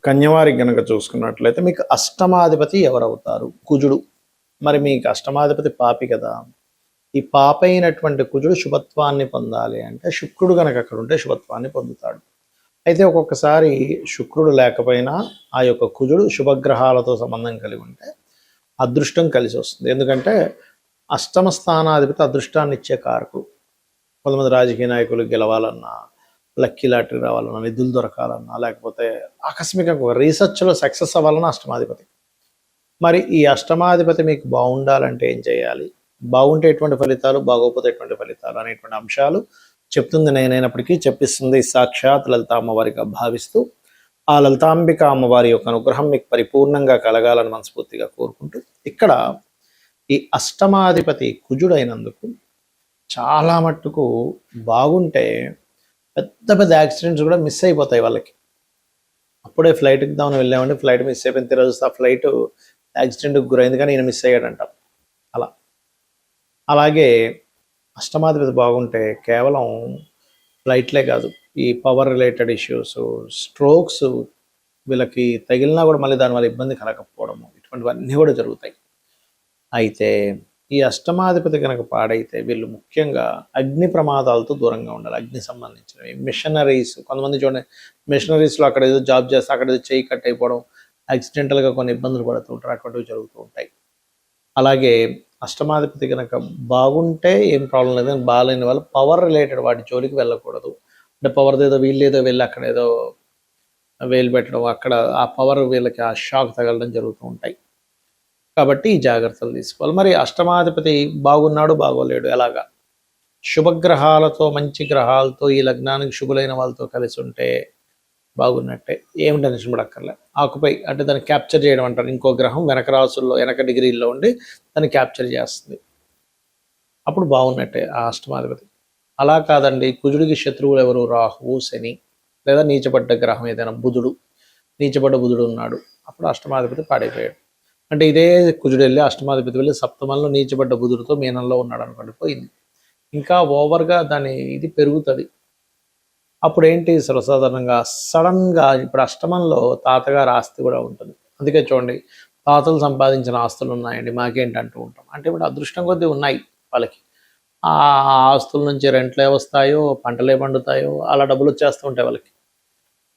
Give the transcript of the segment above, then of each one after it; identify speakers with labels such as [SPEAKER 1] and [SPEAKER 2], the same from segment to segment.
[SPEAKER 1] కన్యవారికి గనక చూసుకున్నట్లయితే మీకు అష్టమాధిపతి ఎవరవుతారు? కుజుడు. మరి మీకు అష్టమాధిపతి పాపి కదా. ఈ పాప అయినటువంటి కుజుడు శుభత్వాన్ని పొందాలి అంటే శుక్రుడు గనక అక్కడ ఉంటే శుభత్వాన్ని పొందుతాడు. అయితే ఒక్కొక్కసారి శుక్రుడు లేకపోయినా ఆ యొక్క కుజుడు శుభగ్రహాలతో సంబంధం కలిగి ఉంటే అదృష్టం కలిసి వస్తుంది. ఎందుకంటే అష్టమ స్థానాధిపతి అదృష్టాన్ని ఇచ్చే కారకుడు. కొంతమంది రాజకీయ నాయకులు గెలవాలన్నా, లక్కీ లాటరీ రావాలన్నా, నిధులు దొరకాలన్నా, లేకపోతే ఆకస్మికంగా ఒక రీసెర్చ్లో సక్సెస్ అవ్వాలన్నా అష్టమాధిపతి. మరి ఈ అష్టమాధిపతి మీకు బాగుండాలంటే ఏం చేయాలి? బాగుంటే ఎటువంటి ఫలితాలు, బాగోకపోతే ఎటువంటి ఫలితాలు అనేటువంటి అంశాలు చెప్తుంది నేనైనప్పటికీ చెప్పిస్తుంది సాక్షాత్ లలిత అమ్మవారిగా భావిస్తూ, ఆ లలితాంబిక అమ్మవారి యొక్క అనుగ్రహం మీకు పరిపూర్ణంగా కలగాలని మనస్ఫూర్తిగా కోరుకుంటూ, ఇక్కడ ఈ అష్టమాధిపతి కుజుడైనందుకు చాలా మట్టుకు బాగుంటే పెద్ద పెద్ద యాక్సిడెంట్స్ కూడా మిస్ అయిపోతాయి వాళ్ళకి. అప్పుడే ఫ్లైట్ ఎక్కుదామని వెళ్ళామండి, ఫ్లైట్ మిస్ అయిపోయిన తిరగ ఆ ఫ్లైట్ యాక్సిడెంట్కి గురైంది కానీ ఈయన మిస్ అయ్యాడంట. అలాగే అష్టమాధిపతి బాగుంటే కేవలం ఫ్లైట్లే కాదు, ఈ పవర్ రిలేటెడ్ ఇష్యూస్, స్ట్రోక్స్ వీళ్ళకి తగిలినా కూడా మళ్ళీ దానివల్ల ఇబ్బంది కలగకపోవడము, ఇటువంటివన్నీ కూడా జరుగుతాయి. అయితే ఈ అష్టమాధిపతి కనుక పాడైతే వీళ్ళు ముఖ్యంగా అగ్ని ప్రమాదాలతో దూరంగా ఉండాలి. అగ్ని సంబంధించినవి, మిషనరీస్, కొంతమంది చూడండి మిషనరీస్లో అక్కడ ఏదో జాబ్ చేస్తే అక్కడ ఏదో చేయి కట్ అయిపోవడం, యాక్సిడెంటల్గా కొన్ని ఇబ్బందులు పడుతూ ఉంటారు, అటువంటివి జరుగుతూ ఉంటాయి. అలాగే అష్టమాధిపతి కనుక బాగుంటే ఏం ప్రాబ్లం లేదు, కానీ బాగాలేని వాళ్ళు పవర్ రిలేటెడ్ వాటి జోలికి వెళ్ళకూడదు. అంటే పవర్ది ఏదో వీళ్ళేదో వెళ్ళి అక్కడ ఏదో వేలు పెట్టడం, అక్కడ ఆ పవర్ వీళ్ళకి ఆ షాక్ తగలడం జరుగుతూ ఉంటాయి. కాబట్టి ఈ జాగ్రత్తలు తీసుకోవాలి. మరి అష్టమాధిపతి బాగున్నాడు బాగోలేడు ఎలాగా? శుభగ్రహాలతో, మంచి గ్రహాలతో, ఈ లగ్నానికి శుభులైన వాళ్ళతో కలిసి ఉంటే బాగున్నట్టే, ఏమి టెన్షన్ పడక్కర్లే. ఆకుపై అంటే దాన్ని క్యాప్చర్ చేయడం అంటారు, ఇంకో గ్రహం వెనక రాసుల్లో వెనక డిగ్రీల్లో ఉండి దాన్ని క్యాప్చర్ చేస్తుంది, అప్పుడు బాగున్నట్టే ఆ అష్టమాధిపతి. అలా కాదండి, కుజుడికి శత్రువులు ఎవరు? రాహువు, శని, లేదా నీచపడ్డ గ్రహం ఏదైనా బుధుడు, నీచపడ్డ బుధుడు ఉన్నాడు, అప్పుడు అష్టమాధిపతి పాడైపోయాడు. అంటే ఇదే కుజుడు వెళ్ళి అష్టమాధిపతి వెళ్ళి సప్తమంలో నీచబడ్డ బుధుడితో మీనంలో ఉన్నాడు అనుకోండి, పోయింది. ఇంకా ఓవర్గా దాని ఇది పెరుగుతుంది. అప్పుడు ఏంటి, సర్వసాధారణంగా సడన్గా ఇప్పుడు అష్టమంలో తాతగారు ఆస్తి కూడా ఉంటుంది. అందుకే చూడండి, తాతలు సంపాదించిన ఆస్తులు ఉన్నాయండి మాకేంటి అంటూ ఉంటాం. అంటే ఇప్పుడు అదృష్టం కొద్దీ ఉన్నాయి వాళ్ళకి, ఆ ఆస్తుల నుంచి రెంట్లే వస్తాయో, పంటలే పండుతాయో, అలా డబ్బులు వచ్చేస్తూ ఉంటాయి వాళ్ళకి.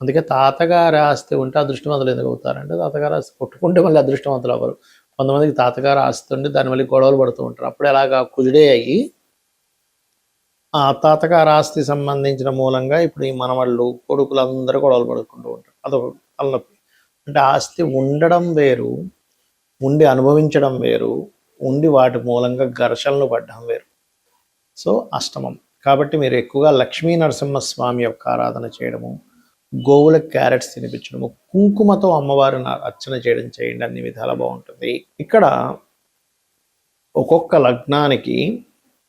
[SPEAKER 1] అందుకే తాతగారి ఆస్తి ఉంటే అదృష్టవంతులు ఎందుకు అవుతారంటే, తాతగారు ఆస్తి కొట్టుకుంటే మళ్ళీ అదృష్టవంతులు అవ్వరు. కొంతమందికి తాతగారు ఆస్తి ఉండి దాని మళ్ళీ గొడవలు పడుతూ ఉంటారు. అప్పుడు ఎలాగా కుజుడే అయ్యి ఆ తాతగారు ఆస్తి సంబంధించిన మూలంగా ఇప్పుడు ఈ మనవాళ్ళు కొడుకులు అందరూ గొడవలు పడుకుంటూ ఉంటారు. అదొక తలనొప్పి. అంటే ఆస్తి ఉండడం వేరు, ఉండి అనుభవించడం వేరు, ఉండి వాటి మూలంగా ఘర్షణలు పడ్డం వేరు. సో అష్టమం కాబట్టి మీరు ఎక్కువగా లక్ష్మీ నరసింహస్వామి యొక్క ఆరాధన చేయడము, గోవులకు క్యారెట్స్ తినిపించడము, కుంకుమతో అమ్మవారిని అర్చన చేయడం చేయండి, అన్ని విధాలా బాగుంటుంది. ఇక్కడ ఒక్కొక్క లగ్నానికి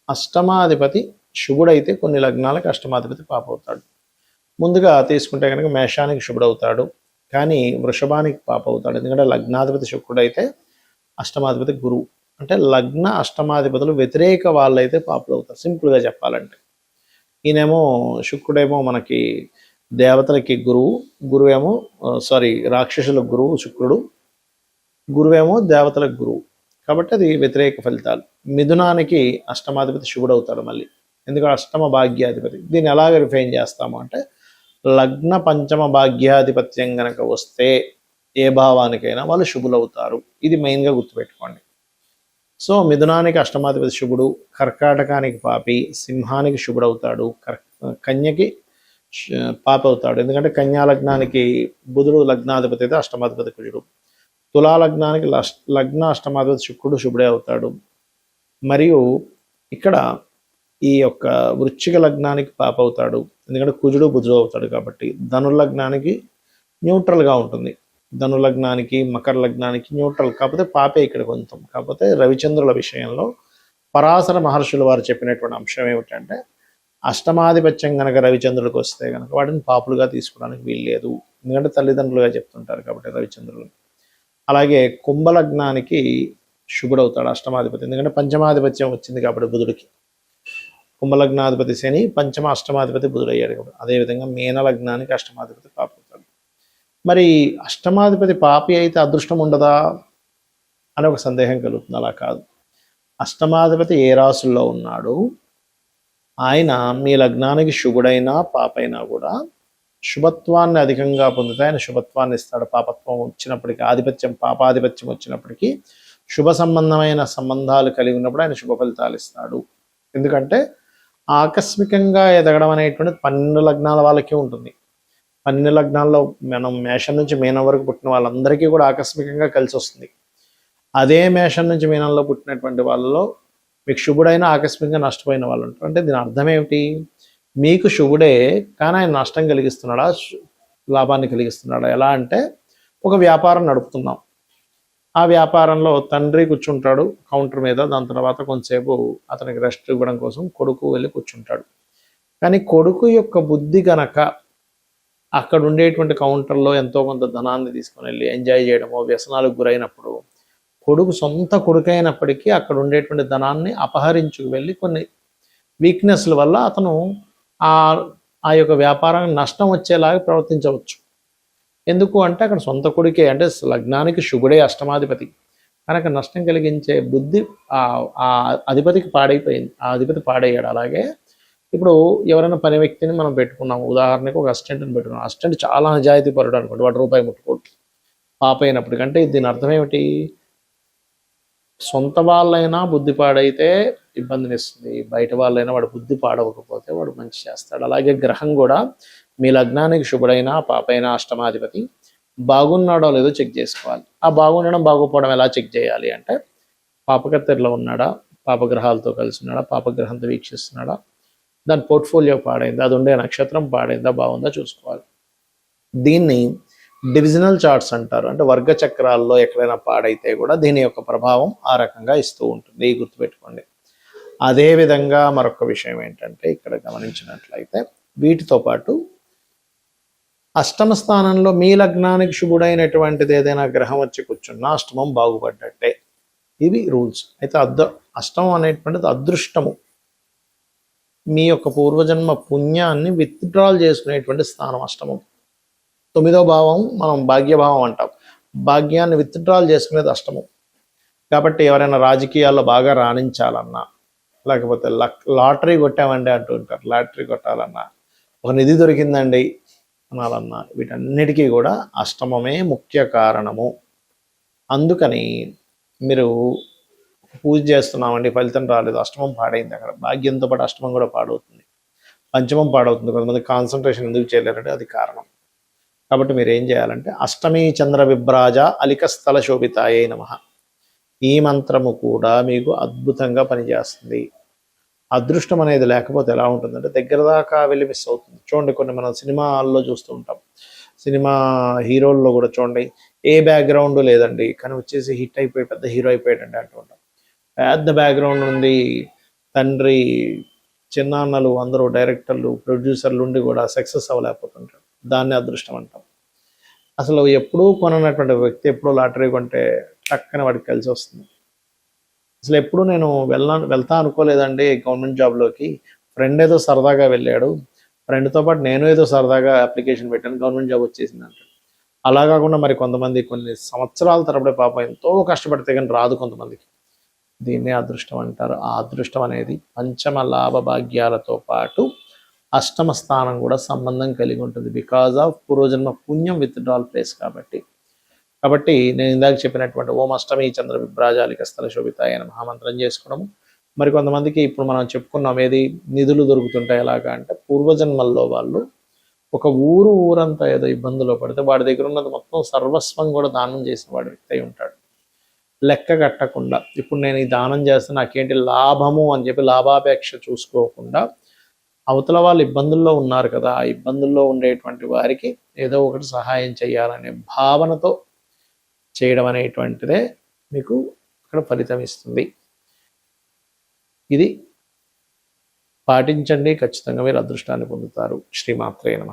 [SPEAKER 1] అష్టమాధిపతి శుభుడైతే కొన్ని లగ్నాలకు అష్టమాధిపతి పాపవుతాడు. ముందుగా తీసుకుంటే కనుక మేషానికి శుభుడవుతాడు, కానీ వృషభానికి పాపవుతాడు. ఎందుకంటే లగ్నాధిపతి శుక్రుడైతే అష్టమాధిపతి గురువు. అంటే లగ్న అష్టమాధిపతులు వ్యతిరేక వాళ్ళైతే పాపులు అవుతారు, సింపుల్గా చెప్పాలంటే. ఈయనేమో శుక్రుడేమో మనకి దేవతలకి గురువు, గురువేమో రాక్షసులకు గురువు శుక్రుడు, గురువేమో దేవతలకు గురువు. కాబట్టి అది వ్యతిరేక ఫలితాలు. మిథునానికి అష్టమాధిపతి శుభుడు అవుతాడు మళ్ళీ, ఎందుకంటే అష్టమ భాగ్యాధిపతి. దీన్ని ఎలాగ రిఫైన్ చేస్తాము అంటే, లగ్న పంచమ భాగ్యాధిపత్యం కనుక వస్తే ఏ భావానికైనా వాళ్ళు శుభులు అవుతారు. ఇది మెయిన్గా గుర్తుపెట్టుకోండి. సో మిథునానికి అష్టమాధిపతి శుభుడు, కర్కాటకానికి పాపి, సింహానికి శుభుడవుతాడు, కన్యకి పాప అవుతాడు. ఎందుకంటే కన్యా లగ్నానికి బుధుడు లగ్నాధిపతి అయితే అష్టమాధిపతి కుజుడు, తులా లగ్నానికి లగ్న అష్టమాధిపతి శుక్రుడు శుభుడే అవుతాడు. మరియు ఇక్కడ ఈ యొక్క వృశ్చిక లగ్నానికి పాప అవుతాడు, ఎందుకంటే కుజుడు బుధుడు అవుతాడు. కాబట్టి ధనుర్లగ్నానికి న్యూట్రల్గా ఉంటుంది, ధనులగ్నానికి మకర లగ్నానికి న్యూట్రల్, కాకపోతే పాపే ఇక్కడ కొంచెం. కాకపోతే రవిచంద్రుల విషయంలో పరాశర మహర్షులు వారు చెప్పినటువంటి అంశం ఏమిటంటే, అష్టమాధిపత్యం కనుక రవిచంద్రుడికి వస్తే కనుక వాటిని పాపులుగా తీసుకోవడానికి వీల్లేదు, ఎందుకంటే తల్లిదండ్రులుగా చెప్తుంటారు కాబట్టి రవిచంద్రులు. అలాగే కుంభలగ్నానికి శుభుడవుతాడు అష్టమాధిపతి, ఎందుకంటే పంచమాధిపత్యం వచ్చింది కాబట్టి బుధుడికి. కుంభలగ్నాధిపతి శని, పంచమ అష్టమాధిపతి బుధుడు అయ్యాడు కాబట్టి. అదేవిధంగా మీన లగ్నానికి అష్టమాధిపతి పాపవుతాడు. మరి అష్టమాధిపతి పాపి అయితే అదృష్టం ఉండదా అని ఒక సందేహం కలుగుతుంది. అలా కాదు. అష్టమాధిపతి ఏ రాసుల్లో ఉన్నాడు, ఆయన మీ లగ్నానికి శుభుడైనా పాపైనా కూడా శుభత్వాన్ని అధికంగా పొందితే ఆయన శుభత్వాన్ని ఇస్తాడు. పాపత్వం వచ్చినప్పటికీ, ఆధిపత్యం పాపాధిపత్యం వచ్చినప్పటికీ శుభ సంబంధమైన సంబంధాలు కలిగి ఉన్నప్పుడు ఆయన శుభ ఫలితాలు ఇస్తాడు. ఎందుకంటే ఆకస్మికంగా ఎదగడం అనేటువంటిది 12 లగ్నాల వాళ్ళకే ఉంటుంది. 12 లగ్నాల్లో మనం మేషం నుంచి మీనం వరకు పుట్టిన వాళ్ళందరికీ కూడా ఆకస్మికంగా కలిసి వస్తుంది. అదే మేషం నుంచి మీనంలో పుట్టినటువంటి వాళ్ళలో మీకు శుభుడైన ఆకస్మికంగా నష్టపోయిన వాళ్ళు ఉంటారు. అంటే దీని అర్థం ఏమిటి? మీకు శుభుడే కానీ ఆయన నష్టం కలిగిస్తున్నాడా, లాభాన్ని కలిగిస్తున్నాడా? ఎలా అంటే ఒక వ్యాపారం నడుపుతున్నాం, ఆ వ్యాపారంలో తండ్రి కూర్చుంటాడు కౌంటర్ మీద, దాని తర్వాత కొంతసేపు అతనికి రెస్ట్ ఇవ్వడం కోసం కొడుకు వెళ్ళి కూర్చుంటాడు. కానీ కొడుకు యొక్క బుద్ధి గనక అక్కడ ఉండేటువంటి కౌంటర్లో ఎంతో కొంత ధనాన్ని తీసుకొని వెళ్ళి ఎంజాయ్ చేయడమో, వ్యసనాలకు గురైనప్పుడు కొడుకు సొంత కొడుకైనప్పటికీ అక్కడ ఉండేటువంటి ధనాన్ని అపహరించుకు వెళ్ళి కొన్ని వీక్నెస్ల వల్ల అతను ఆ యొక్క వ్యాపారానికి నష్టం వచ్చేలాగా ప్రవర్తించవచ్చు. ఎందుకు అంటే అక్కడ సొంత కొడుకే, అంటే లగ్నానికి శుభుడే అష్టమాధిపతి కనుక నష్టం కలిగించే బుద్ధి ఆ అధిపతికి పాడైపోయింది, ఆ అధిపతి పాడయ్యాడు. అలాగే ఇప్పుడు ఎవరైనా పని వ్యక్తిని మనం పెట్టుకున్నాము, ఉదాహరణకు ఒక అసిస్టెంట్ని పెట్టుకున్నాం, అసిస్టెంట్ చాలా నిజాయితీ పరుడు అనుకోండి, వాడు రూపాయి ముట్టుకోడు పాప అయినప్పటికంటే దీని అర్థం ఏమిటి? సొంత వాళ్ళైనా బుద్ధి పాడైతే ఇబ్బందినిస్తుంది, బయట వాళ్ళైనా వాడు బుద్ధి పాడవకపోతే వాడు మంచి చేస్తాడు. అలాగే గ్రహం కూడా మీ లగ్నానికి శుభుడైనా పాపైనా అష్టమాధిపతి బాగున్నాడో లేదో చెక్ చేసుకోవాలి. ఆ బాగుండడం బాగోపోవడం ఎలా చెక్ చేయాలి అంటే పాపకత్తెరలో ఉన్నాడా, పాపగ్రహాలతో కలిసి ఉన్నాడా, పాపగ్రహంతో వీక్షిస్తున్నాడా, దాని పోర్ట్ఫోలియో పాడైందా, అది ఉండే నక్షత్రం పాడైందా, బాగుందా చూసుకోవాలి. దీన్ని డివిజనల్ చార్ట్స్ అంటారు. అంటే వర్గ చక్రాల్లో ఎక్కడైనా పాడైతే కూడా దీని యొక్క ప్రభావం ఆ రకంగా ఇస్తూ ఉంటుంది, గుర్తుపెట్టుకోండి. అదేవిధంగా మరొక విషయం ఏంటంటే ఇక్కడ గమనించినట్లయితే వీటితో పాటు అష్టమ స్థానంలో మీ లగ్నానికి శుభుడైనటువంటిది ఏదైనా గ్రహం వచ్చి కూర్చున్నా అష్టమం బాగుపడ్డట్టే. ఇవి రూల్స్. అయితే అష్టమం అనేటువంటిది అదృష్టము, మీ యొక్క పూర్వజన్మ పుణ్యాన్ని విత్డ్రాల్ చేసుకునేటువంటి స్థానం అష్టమం. 9వ భావం మనం భాగ్యభావం అంటాం, భాగ్యాన్ని విత్డ్రాల్ చేసుకునేది అష్టమం. కాబట్టి ఎవరైనా రాజకీయాల్లో బాగా రాణించాలన్నా, లేకపోతే లాటరీ కొట్టామండి అంటూ ఉంటారు, లాటరీ కొట్టాలన్నా, ఒక నిధి దొరికిందండి అనాలన్నా, వీటన్నిటికీ కూడా అష్టమమే ముఖ్య కారణము. అందుకని మీరు పూజ చేస్తున్నామండి ఫలితం రాలేదు, అష్టమం పాడైంది, అక్కడ భాగ్యంతో పాటు అష్టమం కూడా పాడవుతుంది, పంచమం పాడవుతుంది. కొంతమంది కాన్సన్ట్రేషన్ ఎందుకు చేయలేరంటే అది కారణం. కాబట్టి మీరు ఏం చేయాలంటే అష్టమీ చంద్ర విభ్రాజ అలిక స్థల శోభితాయే నమః, ఈ మంత్రము కూడా మీకు అద్భుతంగా పనిచేస్తుంది. అదృష్టం అనేది లేకపోతే ఎలా ఉంటుందంటే దగ్గర దాకా వెళ్ళి మిస్ అవుతుంది. చూడండి, కొన్ని మనం సినిమాల్లో చూస్తూ ఉంటాం, సినిమా హీరోల్లో కూడా చూడండి, ఏ బ్యాక్గ్రౌండ్ లేదండి కానీ వచ్చేసి హిట్ అయిపోయి పెద్ద హీరో అయిపోయాడండి అంటూ ఉంటాం. పెద్ద బ్యాక్గ్రౌండ్ ఉంది, తండ్రి చిన్నాన్నలు అందరూ డైరెక్టర్లు ప్రొడ్యూసర్లు ఉండి కూడా సక్సెస్ అవ్వలేకపోతుంటారు. దాన్ని అదృష్టం అంటాం. అసలు ఎప్పుడూ కొననటువంటి వ్యక్తి ఎప్పుడూ లాటరీ కొంటే టక్కన వాడికి కలిసి వస్తుంది. అసలు ఎప్పుడు నేను వెళ్తా అనుకోలేదండి గవర్నమెంట్ జాబ్లోకి, ఫ్రెండ్ ఏదో సరదాగా వెళ్ళాడు, ఫ్రెండ్తో పాటు నేను ఏదో సరదాగా అప్లికేషన్ పెట్టాను, గవర్నమెంట్ జాబ్ వచ్చేసింది అంటాడు. అలా కాకుండా మరి కొంతమంది కొన్ని సంవత్సరాల తరబడి పాపం ఎంతో కష్టపడితే కానీ రాదు కొంతమందికి, దీన్నే అదృష్టం అంటారు. ఆ అదృష్టం అనేది పంచమ లాభ భాగ్యాలతో పాటు అష్టమ స్థానం కూడా సంబంధం కలిగి ఉంటుంది, బికాజ్ ఆఫ్ పూర్వజన్మ పుణ్యం విత్డ్రాల్ ప్లేస్ కాబట్టి నేను ఇందాక చెప్పినటువంటి ఓం అష్టమి చంద్ర విభ్రాజాలిక స్థల శోభితాయ నమః మహామంత్రం చేసుకోవడము. మరి కొంతమందికి ఇప్పుడు మనం చెప్పుకున్నాం ఏది నిధులు దొరుకుతుంటాయి ఎలాగా అంటే పూర్వజన్మల్లో వాళ్ళు ఒక ఊరంతా ఏదో ఇబ్బందులో పడితే వాడి దగ్గర ఉన్నది మొత్తం సర్వస్వం కూడా దానం చేసిన వాడి వ్యక్తి అయి ఉంటాడు, లెక్క కట్టకుండా. ఇప్పుడు నేను ఈ దానం చేస్తే నాకేంటి లాభము అని చెప్పి లాభాపేక్ష చూసుకోకుండా అవతల వాళ్ళు ఇబ్బందుల్లో ఉన్నారు కదా, ఆ ఇబ్బందుల్లో ఉండేటువంటి వారికి ఏదో ఒకటి సహాయం చేయాలనే భావనతో చేయడం అనేటువంటిదే మీకు ఇక్కడ ఫలితం ఇస్తుంది. ఇది పాటించండి, ఖచ్చితంగా మీరు అదృష్టాన్ని పొందుతారు. శ్రీమాత్రే నమః.